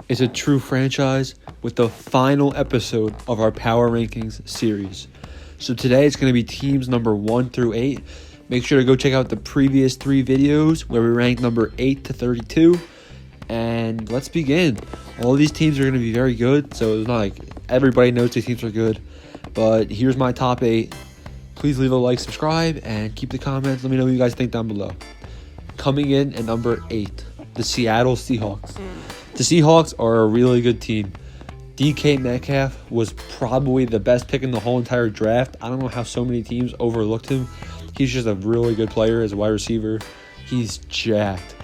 is a true franchise with the final episode of our Power Rankings series. So today it's going to be teams number 1 through 8. Make sure to go check out the previous 3 videos where we ranked number 8 to 32. And let's begin. All these teams are going to be very good, so it's not like everybody knows these teams are good. But here's my top 8. Please leave a like, subscribe, and keep the comments. Let me know what you guys think down below. Coming in at number 8, the Seattle Seahawks. The Seahawks are a really good team. DK Metcalf was probably the best pick in the whole entire draft. I don't know how so many teams overlooked him. He's just a really good player as a wide receiver. He's jacked.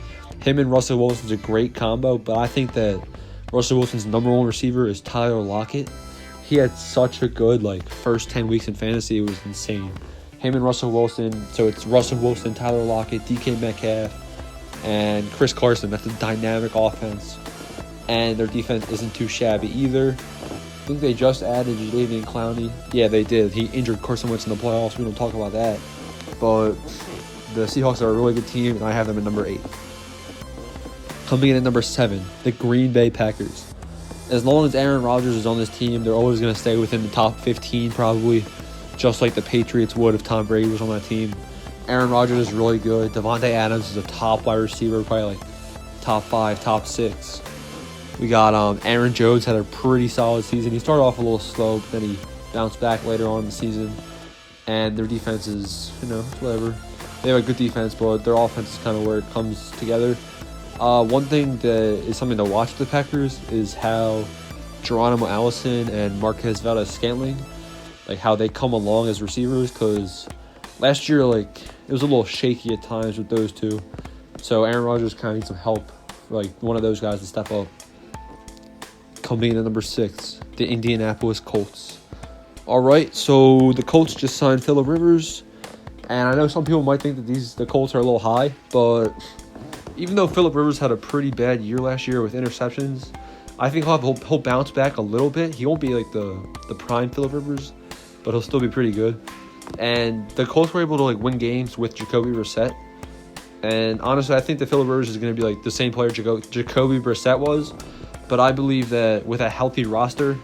Him and Russell Wilson's a great combo, but I think that Russell Wilson's number 1 receiver is Tyler Lockett. He had such a good first 10 weeks in fantasy. It was insane. Him and Russell Wilson. So it's Russell Wilson, Tyler Lockett, DK Metcalf, and Chris Carson. That's a dynamic offense. And their defense isn't too shabby either. I think they just added Jadeveon Clowney. Yeah, they did. He injured Carson Wentz in the playoffs. We don't talk about that. But the Seahawks are a really good team, and I have them at number 8. Coming in at number 7, the Green Bay Packers. As long as Aaron Rodgers is on this team, they're always going to stay within the top 15 probably, just like the Patriots would if Tom Brady was on that team. Aaron Rodgers is really good. Devontae Adams is a top wide receiver, probably top 5, top 6. We got Aaron Jones had a pretty solid season. He started off a little slow, but then he bounced back later on in the season. And their defense is, whatever. They have a good defense, but their offense is kind of where it comes together. One thing that is something to watch with the Packers is how Geronimo Allison and Marquez Valdes-Scantling, how they come along as receivers, because last year, it was a little shaky at times with those two. So Aaron Rodgers kind of needs some help, one of those guys to step up. Coming in at number 6, the Indianapolis Colts. All right, so the Colts just signed Phillip Rivers, and I know some people might think that the Colts are a little high, but even though Phillip Rivers had a pretty bad year last year with interceptions, I think he'll bounce back a little bit. He won't be the prime Phillip Rivers, but he'll still be pretty good. And the Colts were able to win games with Jacoby Brissett. And honestly, I think that Phillip Rivers is going to be the same player Jacoby Brissett was. But I believe that with a healthy roster,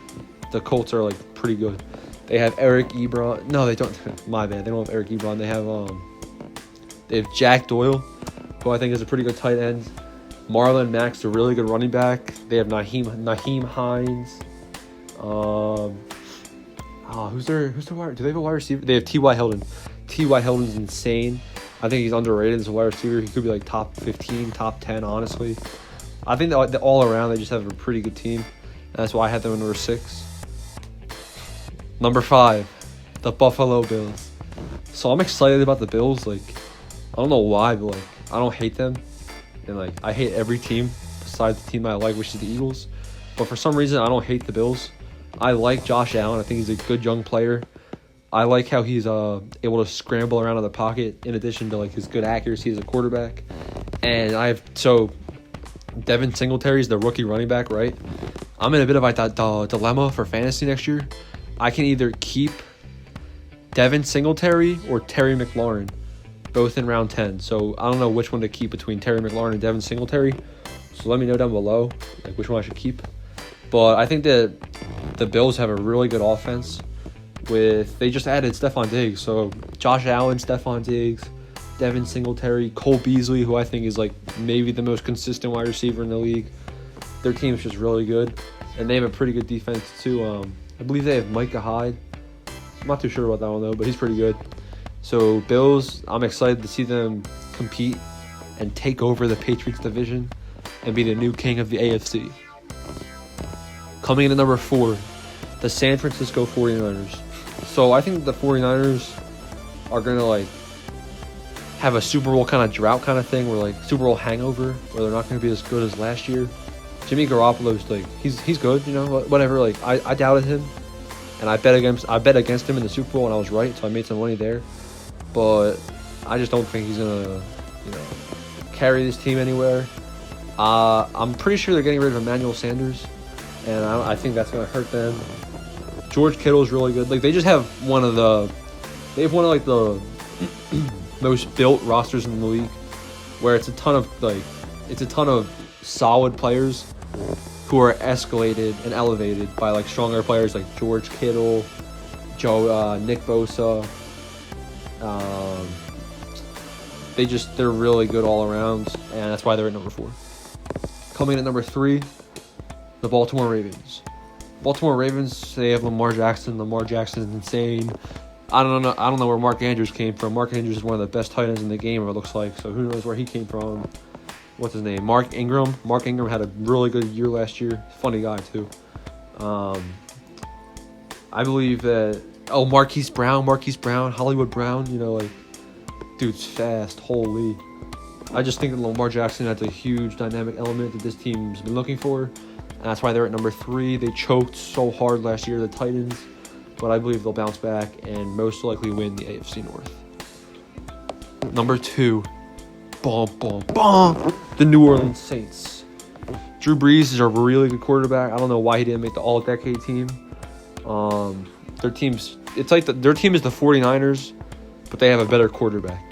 the Colts are pretty good. They have Eric Ebron. No, they don't. My bad. They don't have Eric Ebron. They have Jack Doyle, who I think is a pretty good tight end. Marlon Mack's a really good running back. They have Naheem Hines. Who's their wide? Do they have a wide receiver? They have T.Y. Hilton. T.Y. Hilton's insane. I think he's underrated as a wide receiver. He could be top 15, top 10, honestly. I think that all around they just have a pretty good team. That's why I had them at number 6. Number 5, the Buffalo Bills. So I'm excited about the Bills. I don't know why, but I don't hate them. And I hate every team besides the team I like, which is the Eagles. But for some reason I don't hate the Bills. I like Josh Allen. I think he's a good young player. I like how he's able to scramble around in the pocket in addition to his good accuracy as a quarterback. And Devin Singletary is the rookie running back, right? I'm in a bit of a dilemma for fantasy next year. I can either keep Devin Singletary or Terry McLaurin, both in round 10. So I don't know which one to keep between Terry McLaurin and Devin Singletary. So let me know down below which one I should keep. But I think that the Bills have a really good offense. They just added Stephon Diggs. So Josh Allen, Stephon Diggs, Devin Singletary, Cole Beasley, who I think is maybe the most consistent wide receiver in the league. Their team's just really good, and they have a pretty good defense too. I believe they have Micah Hyde. I'm not too sure about that one though, but he's pretty good. So Bills, I'm excited to see them compete and take over the Patriots division and be the new king of the AFC. Coming in at number 4, the San Francisco 49ers. So I think the 49ers are going to have a Super Bowl kind of drought kind of thing, where Super Bowl hangover, where they're not going to be as good as last year. Jimmy Garoppolo's he's good, whatever. I doubted him, and I bet against him in the Super Bowl, and I was right, so I made some money there. But I just don't think he's gonna carry this team anywhere. I'm pretty sure they're getting rid of Emmanuel Sanders, and I think that's gonna hurt them. George Kittle's really good. They just have one of the most built rosters in the league, where it's a ton of solid players who are escalated and elevated by like stronger players like George Kittle, Nick Bosa. They're really good all around, and that's why they're at number 4. Coming in at number 3, the Baltimore Ravens. Baltimore Ravens, they have Lamar Jackson. Lamar Jackson is insane. I don't know where Mark Andrews came from. Mark Andrews is one of the best tight ends in the game, it looks like. So who knows where he came from? What's his name? Mark Ingram. Mark Ingram had a really good year last year. Funny guy too. I believe that. Oh, Marquise Brown, Hollywood Brown. Dude's fast. Holy. I just think that Lamar Jackson has a huge dynamic element that this team's been looking for. And that's why they're at number 3. They choked so hard last year, the Titans. But I believe they'll bounce back and most likely win the AFC North. Number 2. The New Orleans Saints. Drew Brees is a really good quarterback. I don't know why he didn't make the All-Decade team. Their team is the 49ers, but they have a better quarterback.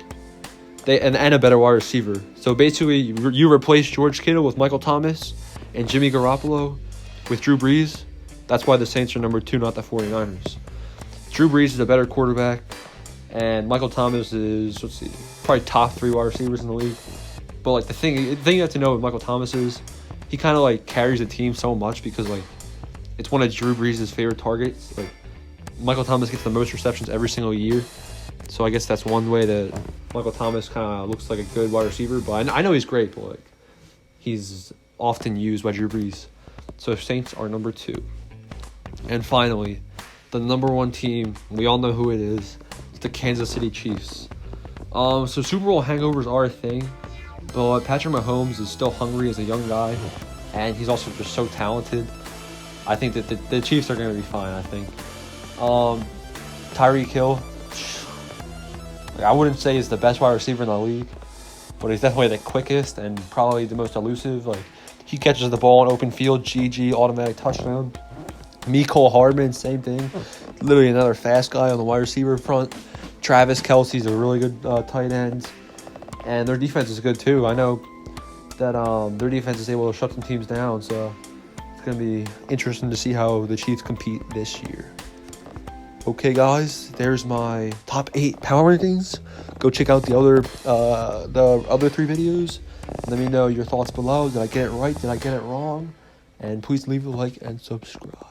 And a better wide receiver. So basically, you replace George Kittle with Michael Thomas and Jimmy Garoppolo with Drew Brees. That's why the Saints are number 2, not the 49ers. Drew Brees is a better quarterback, and Michael Thomas is, probably top 3 wide receivers in the league. But like the thing you have to know with Michael Thomas is he kind of like carries the team so much because like it's one of Drew Brees' favorite targets. Like Michael Thomas gets the most receptions every single year. So I guess that's one way that Michael Thomas kind of looks like a good wide receiver. But I know he's great, but like he's often used by Drew Brees. So Saints are number 2. And finally, the number 1 team, we all know who it is. It's the Kansas City Chiefs. So Super Bowl hangovers are a thing, but Patrick Mahomes is still hungry as a young guy, and he's also just so talented. I think that the Chiefs are going to be fine, I think. Tyreek Hill, I wouldn't say he's the best wide receiver in the league, but he's definitely the quickest and probably the most elusive. Like he catches the ball in open field, GG, automatic touchdown. Mecole Hardman, same thing. Literally another fast guy on the wide receiver front. Travis Kelce's a really good tight end. And their defense is good too. I know that their defense is able to shut some teams down, so it's going to be interesting to see how the Chiefs compete this year. Okay, guys, there's my top 8 power rankings. Go check out the other 3 videos. Let me know your thoughts below. Did I get it right? Did I get it wrong? And please leave a like and subscribe.